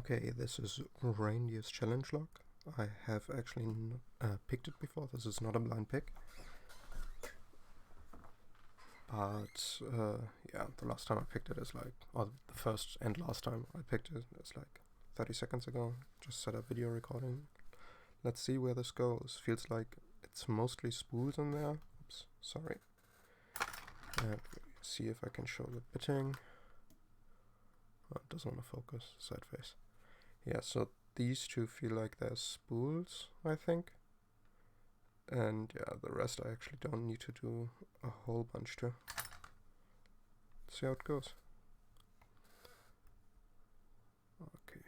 Okay, this is Reindeer's challenge log. I have actually picked it before. This is not a blind pick. But yeah, the last time I picked it is like, or the first and last time I picked it is like 30 seconds ago. Just set up video recording. Let's see where this goes. Feels like it's mostly spools in there. Oops, sorry. And see if I can show the bitting. Oh, it doesn't want to focus. Side face. Yeah, so these two feel like they're spools, I think. And yeah, the rest I actually don't need to do a whole bunch to. See how it goes. Okay.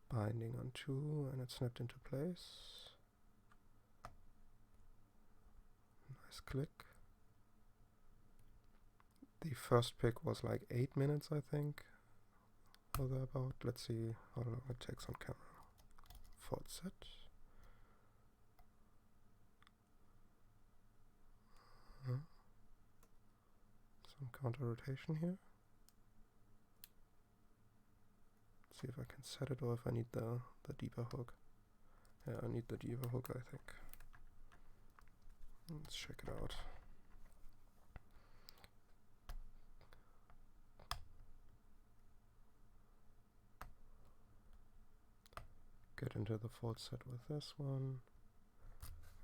Binding on 2 and it's snapped into place. Nice click. The first pick was like 8 minutes, I think. Or thereabout. Let's see how long it takes on camera. Fault set. Some counter rotation here. See if I can set it or if I need the deeper hook. Yeah, I need the deeper hook, I think. Let's check it out. Get into the fault set with this one.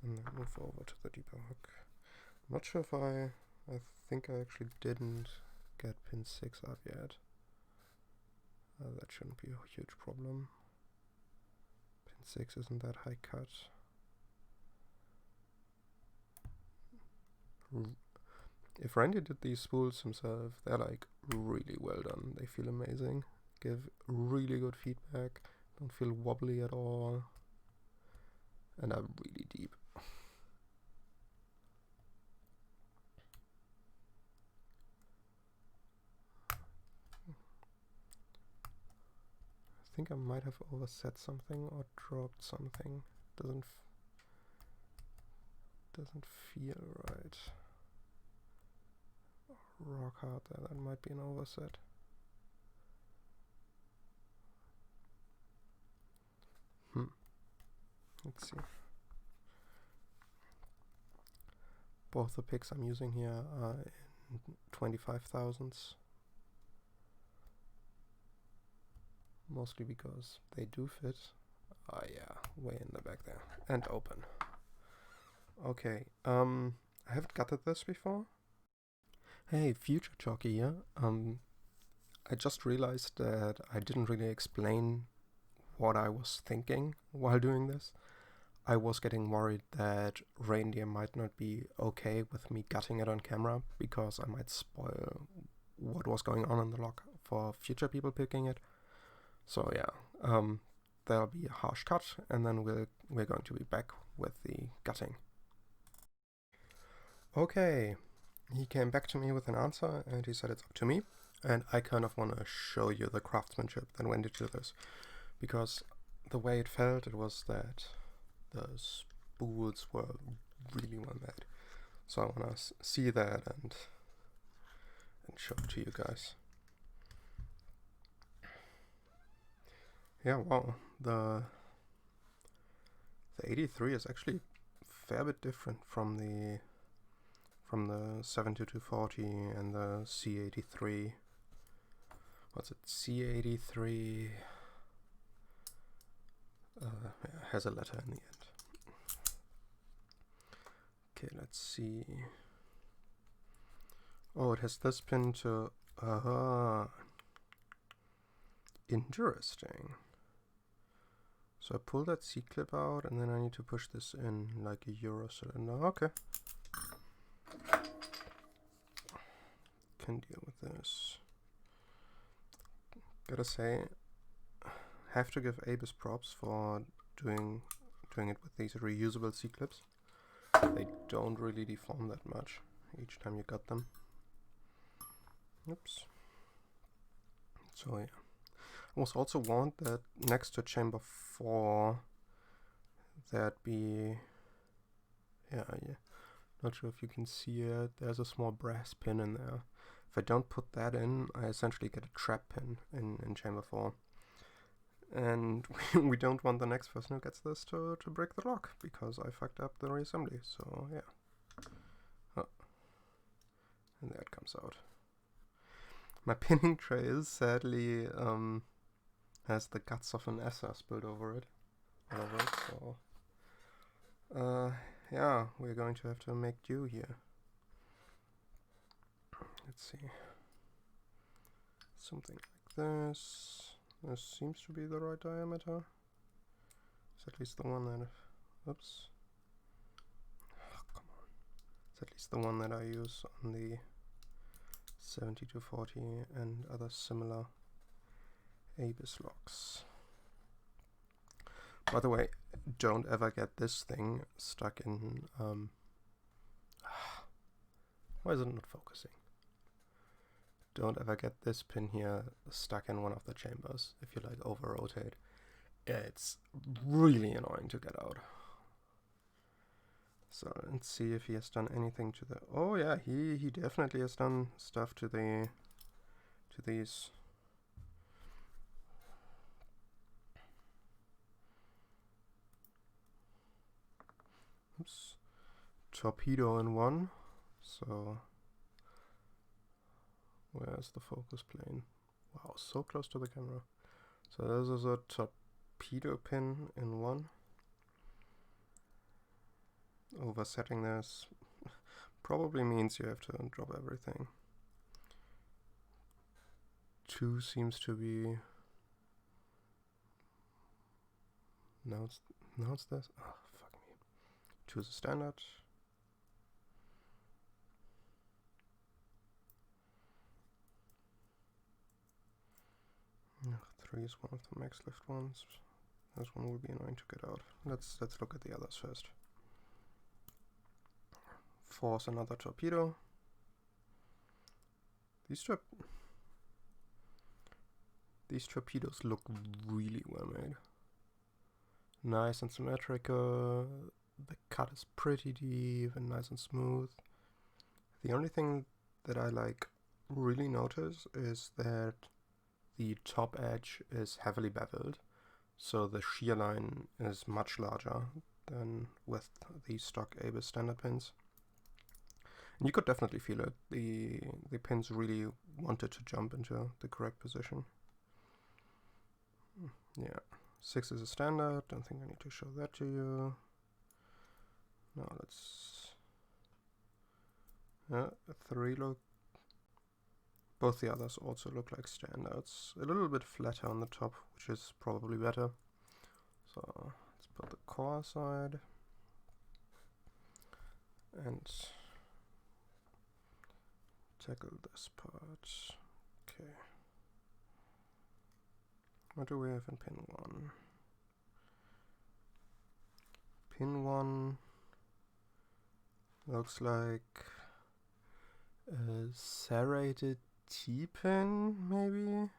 And then move over to the deeper hook. I'm not sure if I think I actually didn't get pin 6 up yet. That shouldn't be a huge problem. Pin 6 isn't that high cut. If Randy did these spools himself, they're like really well done. They feel amazing. Give really good feedback. Don't feel wobbly at all. And are really deep. I think I might have overset something or dropped something. Doesn't feel right. Rock hard there, that might be an overset. Let's see. Both the picks I'm using here are in 25,000s. Mostly because they do fit. Ah yeah, way in the back there. And open. Okay, I haven't gutted this before. Hey, future jockey here. I just realized that I didn't really explain what I was thinking while doing this. I was getting worried that Reindeer might not be okay with me gutting it on camera because I might spoil what was going on in the log for future people picking it. So yeah, there'll be a harsh cut and then we're going to be back with the gutting. Okay, he came back to me with an answer and he said it's up to me. And I kind of want to show you the craftsmanship that went into this. Because the way it felt, it was that the spools were really well made. So I want to see that and show it to you guys. Yeah, wow, the 83 is actually a fair bit different from the 72240 and the C83. What's it? C83 has a letter in the end. Okay, let's see. Oh, it has this pin to... interesting. So I pull that C-clip out and then I need to push this in like a Euro cylinder. Okay. Can deal with this. Gotta say, have to give Abus props for doing it with these reusable C-clips. They don't really deform that much each time you cut them. Oops. So yeah. I was also warned that next to chamber 4 there'd be not sure if you can see it, there's a small brass pin in there. If I don't put that in, I essentially get a trap pin in chamber 4. And we don't want the next person who gets this to break the lock, because I fucked up the reassembly, so yeah. Oh. And there it comes out. My pinning tray sadly has the guts of an SS built over it. So yeah, we're going to have to make do here. Let's see. Something like this. This seems to be the right diameter. It's at least the one that... Oops. Oh, come on. It's at least the one that I use on the 70-40 and other similar ABIS locks. By the way, don't ever get this thing stuck in... why is it not focusing? Don't ever get this pin here stuck in one of the chambers if you like over rotate. It's really annoying to get out. So let's see if he has done anything to the... Oh yeah, he definitely has done stuff to these. Oops. Torpedo in one. So where's the focus plane? Wow, so close to the camera. So this is a torpedo pin in one. Oversetting this probably means you have to drop everything. 2 seems to be... Now it's this. Oh, fuck me. 2 is a standard. No, 3 is one of the max lift ones. This one will be annoying to get out. Let's look at the others first. 4 is another torpedo. These torpedoes look really well made. Nice and symmetrical. The cut is pretty deep and nice and smooth. The only thing that I really notice is that the top edge is heavily beveled, so the shear line is much larger than with the stock ABIS standard pins. And you could definitely feel it. The pins really wanted to jump into the correct position. Yeah, 6 is a standard. Don't think I need to show that to you. Now let's... 3 look... Both the others also look like standards. A little bit flatter on the top, which is probably better. So let's put the core aside. And tackle this part. Okay. What do we have in pin 1? Pin 1 looks like a serrated T-pin, maybe?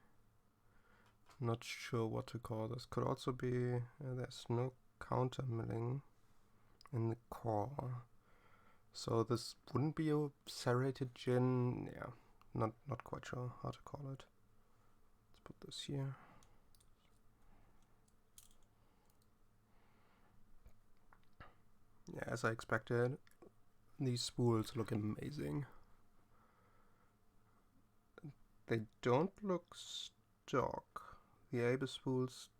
Not sure what to call this. Could also be, there's no counter milling in the core. So this wouldn't be a serrated gin. Yeah, not quite sure how to call it. Let's put this here. Yeah, as I expected, these spools look amazing. They don't look stock. The ABIS spools,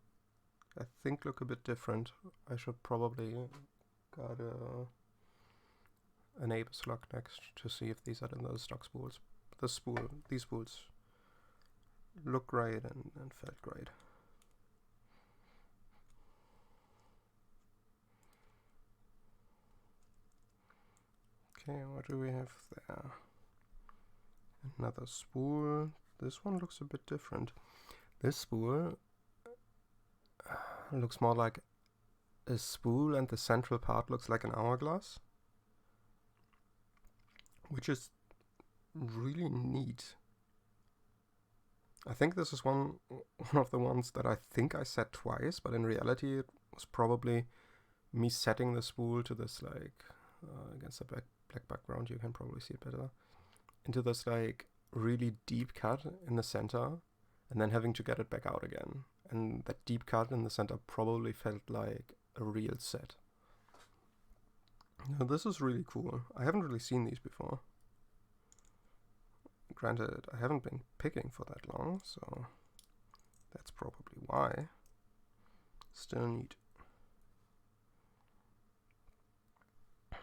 I think, look a bit different. I should probably got an ABIS lock next to see if these are in the stock spools. These spools look great and felt great. Okay, what do we have there? Another spool. This one looks a bit different. This spool looks more like a spool, and the central part looks like an hourglass, which is really neat. I think this is one of the ones that I think I set twice, but in reality it was probably me setting the spool to this against the black background, you can probably see it better, into this really deep cut in the center, and then having to get it back out again. and that deep cut in the center probably felt like a real set. Now, this is really cool. I haven't really seen these before. Granted, I haven't been picking for that long, so that's probably why. Still neat.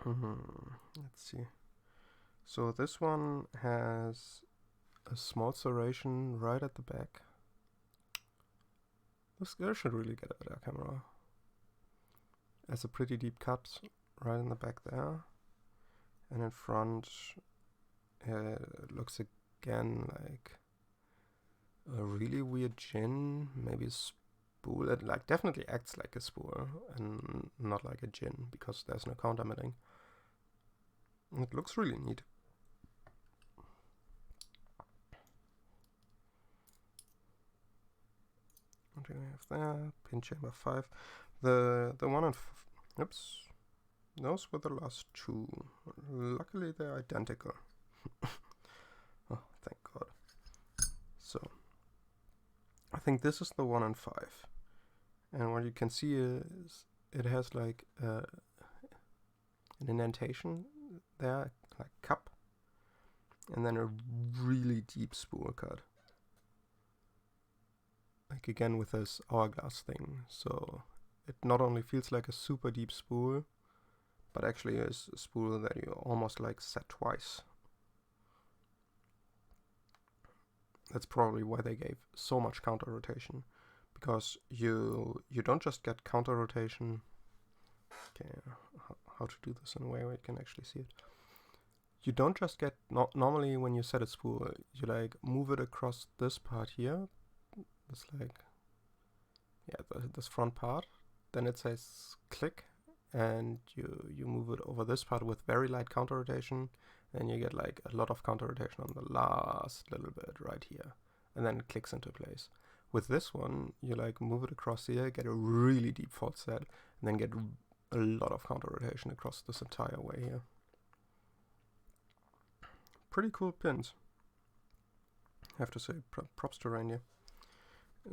Let's see. So this one has a small serration right at the back. This guy should really get a better camera. Has a pretty deep cut right in the back there. And in front, it looks again like a really weird gin, maybe a spool. It like definitely acts like a spool and not like a gin because there's no counter milling. It looks really neat. What do we have there? Pin chamber 5. The one on oops. Those were the last two. Luckily they're identical. Oh, thank God. So I think this is the 1 and 5. And what you can see is it has like an indentation there, like cup, and then a really deep spool cut. Like again with this hourglass thing, so it not only feels like a super deep spool, but actually is a spool that you almost like set twice. That's probably why they gave so much counter rotation, because you don't just get counter rotation. Okay, how to do this in a way where you can actually see it. You don't just get, normally when you set a spool, you like move it across this part here, this like, yeah, this front part, then it says click, and you move it over this part with very light counter rotation, and you get like a lot of counter rotation on the last little bit right here, and then it clicks into place. With this one, you like move it across here, get a really deep fault set, and then get a lot of counter rotation across this entire way here. Pretty cool pins. I have to say, props to Reinder.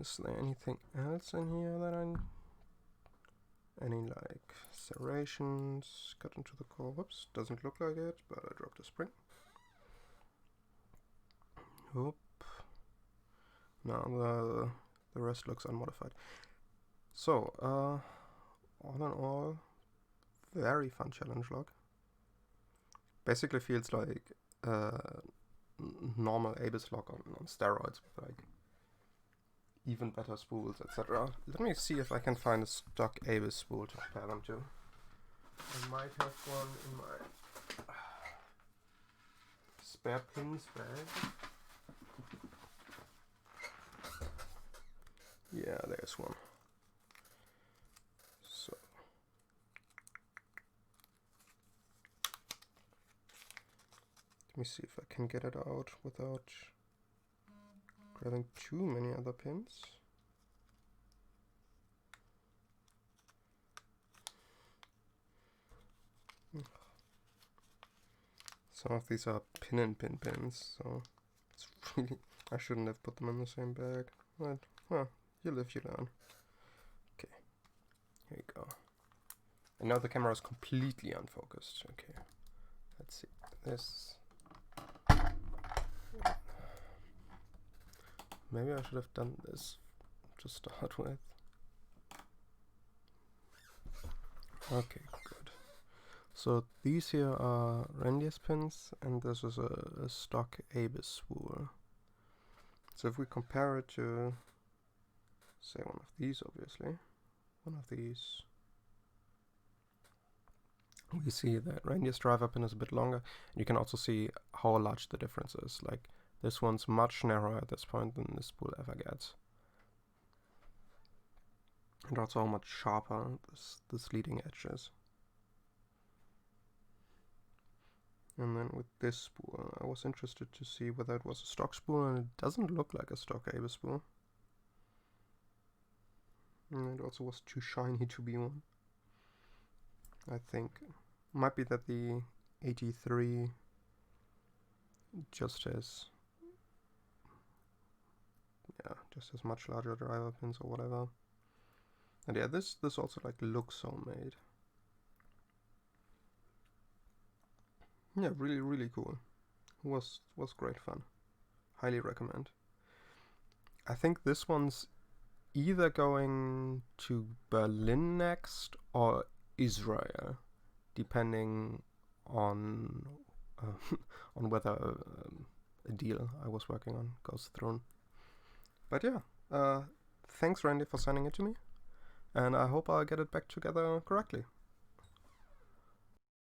Is there anything else in here that any like serrations cut into the core? Whoops, doesn't look like it, but I dropped a spring. Whoop. No, the rest looks unmodified. So, all in all, very fun challenge log. Basically feels like normal Abyss log on steroids with like even better spools, etc. Let me see if I can find a stock Abyss spool to compare them to. I might have one in my spare pins bag. Yeah, there's one. So let me see if I can get it out without grabbing too many other pins. Some of these are pin pins, so it's really, I shouldn't have put them in the same bag. But, well, you live, you learn. Okay, here you go. And now the camera is completely unfocused. Okay, let's see. This. Maybe I should have done this to start with. Okay, good. So these here are Reinder's pins, and this is a stock Abyss spool. So if we compare it to, say, one of these, obviously, one of these, we see that Reinder's driver pin is a bit longer, and you can also see how large the difference is. Like, this one's much narrower at this point than this spool ever gets. And also how much sharper this leading edge is. And then with this spool, I was interested to see whether it was a stock spool, and it doesn't look like a stock Abyss spool. And it also was too shiny to be one. I think might be that the 83 just has, yeah, Just has much larger driver pins or whatever. And yeah, this also like looks homemade. Yeah, really cool. Was great fun. Highly recommend. I think this one's either going to Berlin next or Israel, depending on on whether a deal I was working on goes through. But yeah, thanks Randy for sending it to me, and I hope I'll get it back together correctly.